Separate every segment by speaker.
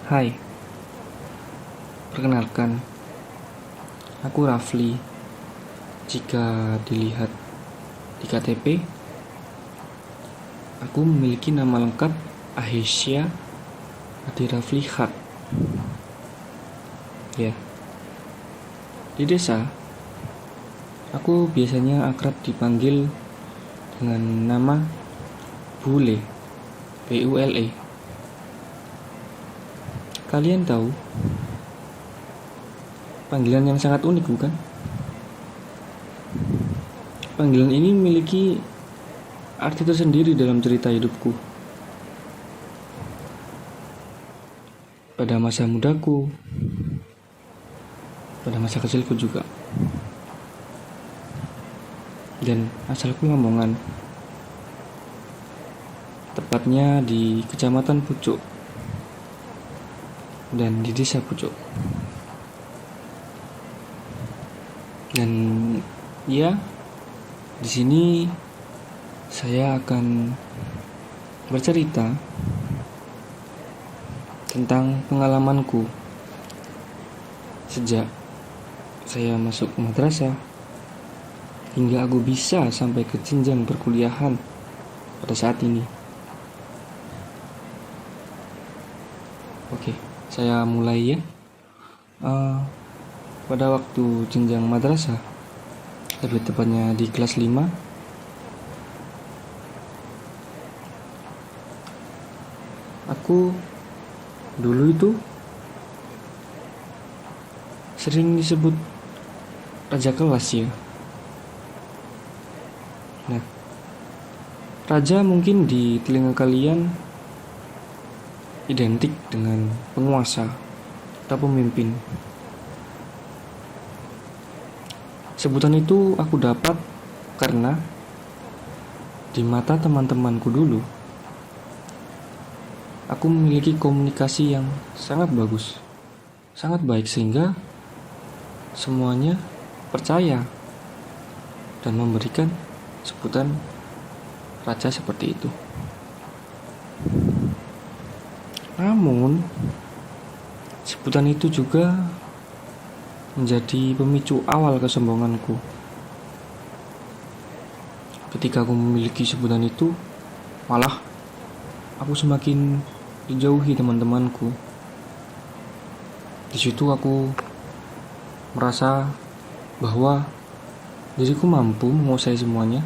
Speaker 1: Hai, perkenalkan, aku Rafli. Jika dilihat di KTP, aku memiliki nama lengkap Ahesya Adi Rafli Haq. Ya, di desa, aku biasanya akrab dipanggil dengan nama Bule, Bule. Kalian tahu, panggilan yang sangat unik bukan? Panggilan ini memiliki arti tersendiri dalam cerita hidupku. Pada masa mudaku, pada masa kecilku juga. Dan asalku Lamongan. Tepatnya di Kecamatan Pucuk dan di Desa Pucuk. Dan ya, di sini saya akan bercerita tentang pengalamanku sejak saya masuk madrasah hingga aku bisa sampai ke jenjang perkuliahan pada saat ini. Oke, saya mulai ya. Pada waktu jenjang madrasah, lebih tepatnya di kelas 5, aku dulu itu sering disebut raja kelas ya. Nah, raja mungkin di telinga kalian identik dengan penguasa atau pemimpin. Sebutan itu aku dapat karena di mata teman-temanku dulu, aku memiliki komunikasi yang sangat bagus, sangat baik, sehingga semuanya percaya dan memberikan sebutan raja seperti itu. Namun, sebutan itu juga menjadi pemicu awal kesombonganku. Ketika aku memiliki sebutan itu, malah aku semakin dijauhi teman-temanku. Di situ aku merasa bahwa diriku mampu menguasai semuanya,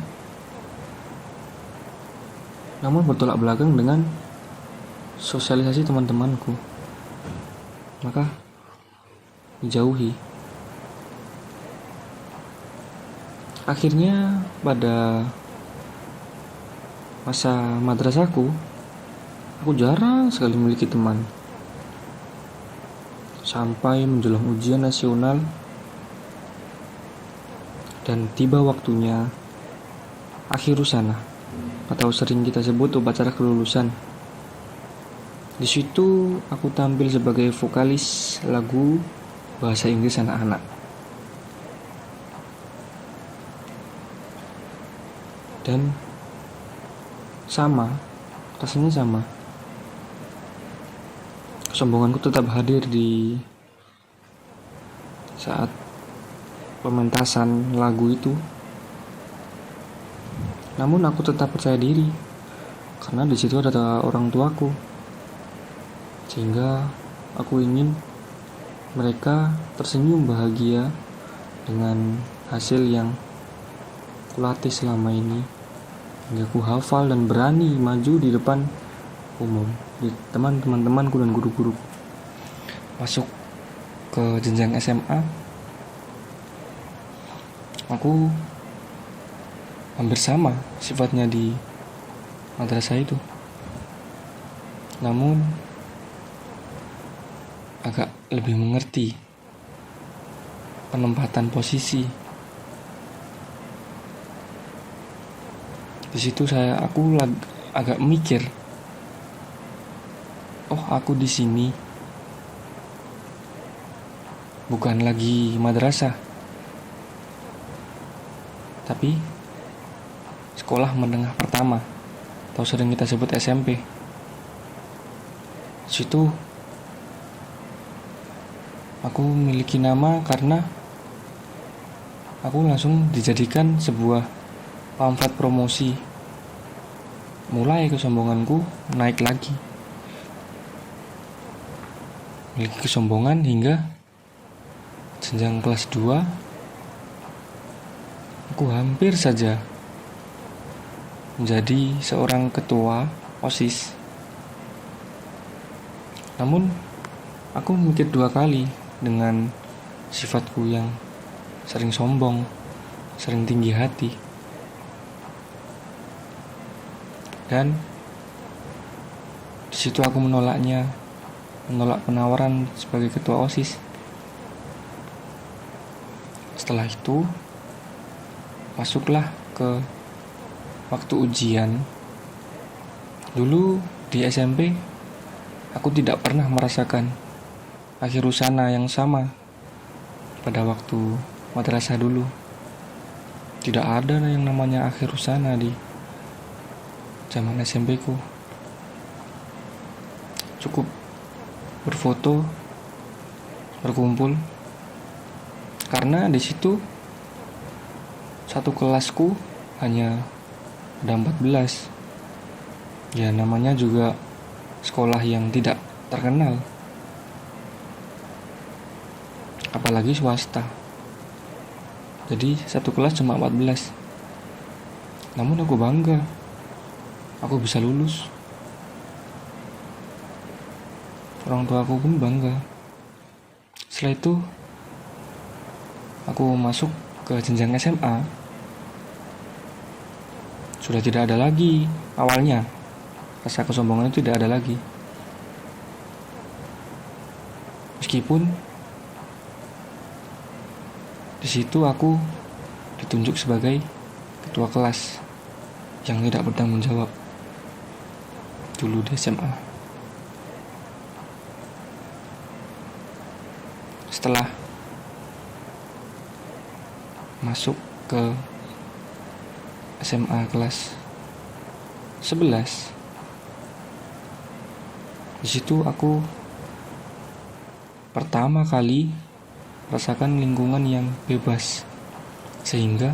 Speaker 1: namun bertolak belakang dengan sosialisasi teman-temanku, maka dijauhi. Akhirnya pada masa madrasahku, aku jarang sekali memiliki teman. Sampai menjelang ujian nasional dan tiba waktunya akhir usana, atau sering kita sebut upacara kelulusan. Di situ aku tampil sebagai vokalis lagu bahasa Inggris anak-anak. Dan rasanya sama. Kesombonganku tetap hadir di saat pementasan lagu itu. Namun aku tetap percaya diri karena di situ ada orang tuaku. Sehingga aku ingin mereka tersenyum bahagia dengan hasil yang kulatih selama ini, hingga ku hafal dan berani maju di depan umum, di teman-temanku dan guru-guruku. Masuk ke jenjang SMA, aku hampir sama sifatnya di madrasah itu, namun agak lebih mengerti penempatan posisi. Di situ aku agak mikir, oh aku di sini bukan lagi madrasah, tapi sekolah menengah pertama, atau sering kita sebut SMP. Di situ Aku memiliki nama karena aku langsung dijadikan sebuah pamflet promosi. Mulai kesombonganku naik lagi. Memiliki kesombongan hingga jenjang kelas 2 aku hampir saja menjadi seorang ketua OSIS. Namun aku mikir 2 kali dengan sifatku yang sering sombong, sering tinggi hati. Dan di situ aku menolak penawaran sebagai ketua OSIS. Setelah itu masuklah ke waktu ujian. Dulu di SMP aku tidak pernah merasakan akhir usana yang sama pada waktu madrasah dulu. Tidak ada yang namanya akhir usana di zaman SMP ku. Cukup berfoto, berkumpul. Karena di situ satu kelasku hanya ada 14. Ya namanya juga sekolah yang tidak terkenal. Apalagi swasta. Jadi satu kelas cuma 14. Namun aku bangga. Aku bisa lulus. Orang tua aku pun bangga. Setelah itu aku masuk ke jenjang SMA. Sudah tidak ada lagi awalnya. Rasa kesombongan itu tidak ada lagi. Meskipun di situ aku ditunjuk sebagai ketua kelas yang tidak bertanggung jawab dulu di SMA. Setelah masuk ke SMA kelas 11, di situ aku pertama kali rasakan lingkungan yang bebas, sehingga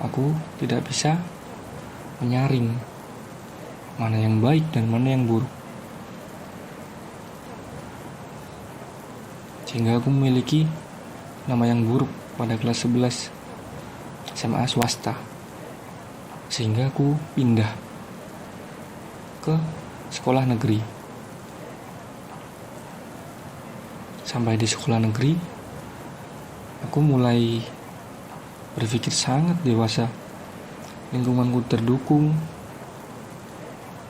Speaker 1: aku tidak bisa menyaring mana yang baik dan mana yang buruk. Sehingga aku memiliki nama yang buruk pada kelas 11 SMA swasta. Sehingga aku pindah ke sekolah negeri. Sampai di sekolah negeri, aku mulai berpikir sangat dewasa. Lingkunganku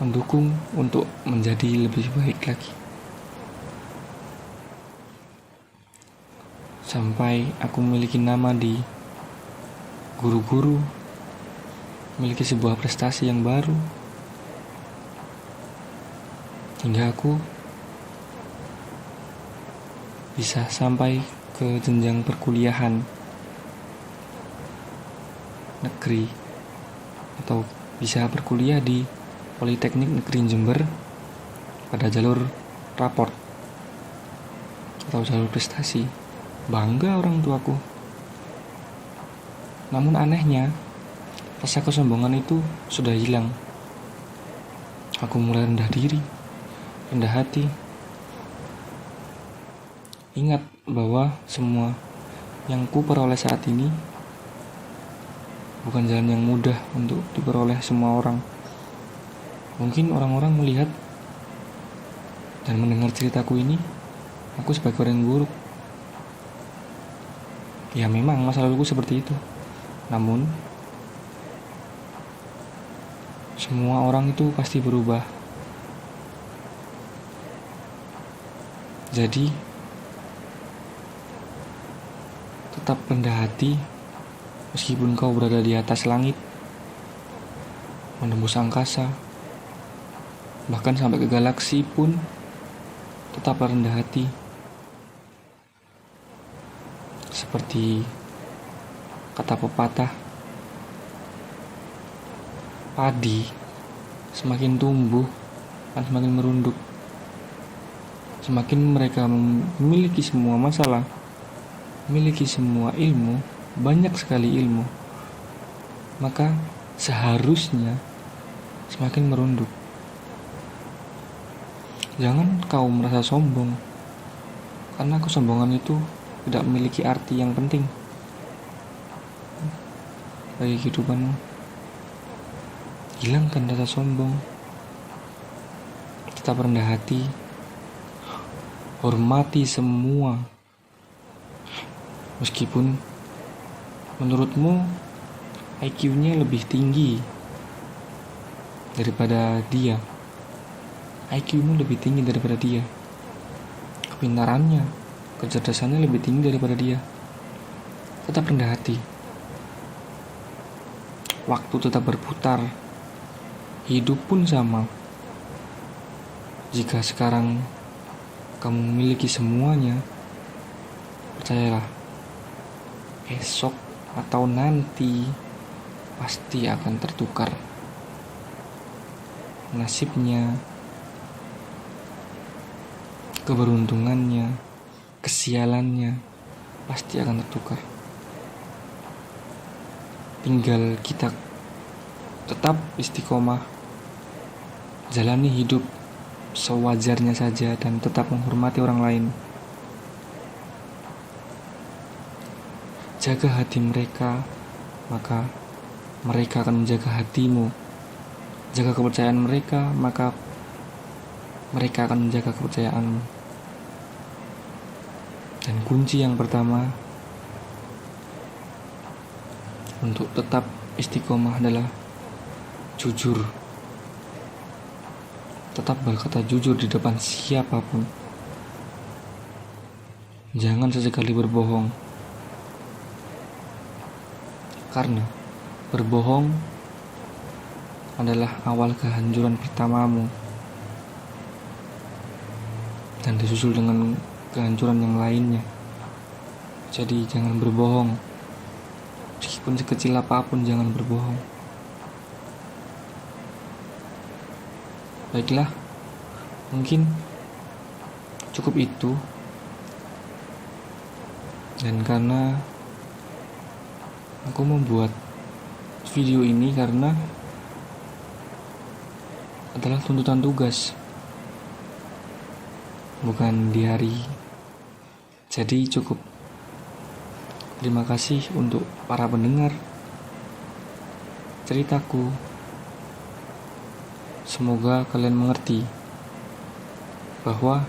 Speaker 1: mendukung untuk menjadi lebih baik lagi. Sampai aku memiliki nama di guru-guru, memiliki sebuah prestasi yang baru. Hingga aku bisa sampai ke jenjang perkuliahan negeri atau bisa berkuliah di Politeknik Negeri Jember pada jalur raport atau jalur prestasi. Bangga orang tuaku. Namun anehnya, rasa kesombongan itu sudah hilang. Aku mulai rendah diri, rendah hati. Ingat bahwa semua yang ku peroleh saat ini bukan jalan yang mudah untuk diperoleh semua orang. Mungkin orang-orang melihat dan mendengar ceritaku ini, aku sebagai orang yang buruk. Ya memang masa laluku seperti itu. Namun semua orang itu pasti berubah. Jadi tetap rendah hati meskipun kau berada di atas langit, menembus angkasa, bahkan sampai ke galaksi pun tetap rendah hati. Seperti kata pepatah, padi semakin tumbuh akan semakin merunduk. Semakin mereka memiliki semua masalah, memiliki semua ilmu, banyak sekali ilmu, maka seharusnya semakin merunduk. Jangan kau merasa sombong, karena kesombongan itu tidak memiliki arti yang penting bagi kehidupanmu. Hilangkan rasa sombong, tetap rendah hati, hormati semua. Meskipun menurutmu IQ-nya lebih tinggi daripada dia, IQ-mu lebih tinggi daripada dia, kepintarannya, kecerdasannya lebih tinggi daripada dia, tetap rendah hati. Waktu tetap berputar, hidup pun sama. Jika sekarang kamu memiliki semuanya, percayalah, esok atau nanti pasti akan tertukar. Nasibnya, keberuntungannya, kesialannya pasti akan tertukar. Tinggal kita tetap istiqomah, jalani hidup sewajarnya saja dan tetap menghormati orang lain. Jaga hati mereka, maka mereka akan menjaga hatimu. Jaga kepercayaan mereka, maka mereka akan menjaga kepercayaanmu. Dan kunci yang pertama untuk tetap istiqomah adalah jujur. Tetap berkata jujur di depan siapapun. Jangan sesekali berbohong, karena berbohong adalah awal kehancuran pertamamu dan disusul dengan kehancuran yang lainnya. Jadi jangan berbohong, meskipun sekecil apapun jangan berbohong. Baiklah, mungkin cukup itu. Dan karena aku membuat video ini karena adalah tuntutan tugas, bukan diari. Jadi cukup. Terima kasih untuk para pendengar ceritaku. Semoga kalian mengerti bahwa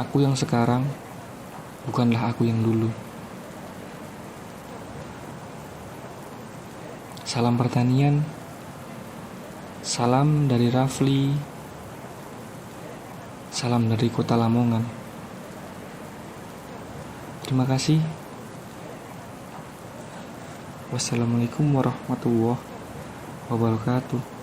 Speaker 1: aku yang sekarang bukanlah aku yang dulu. Salam pertanian. Salam dari Rafli. Salam dari Kota Lamongan. Terima kasih. Wassalamualaikum warahmatullahi wabarakatuh.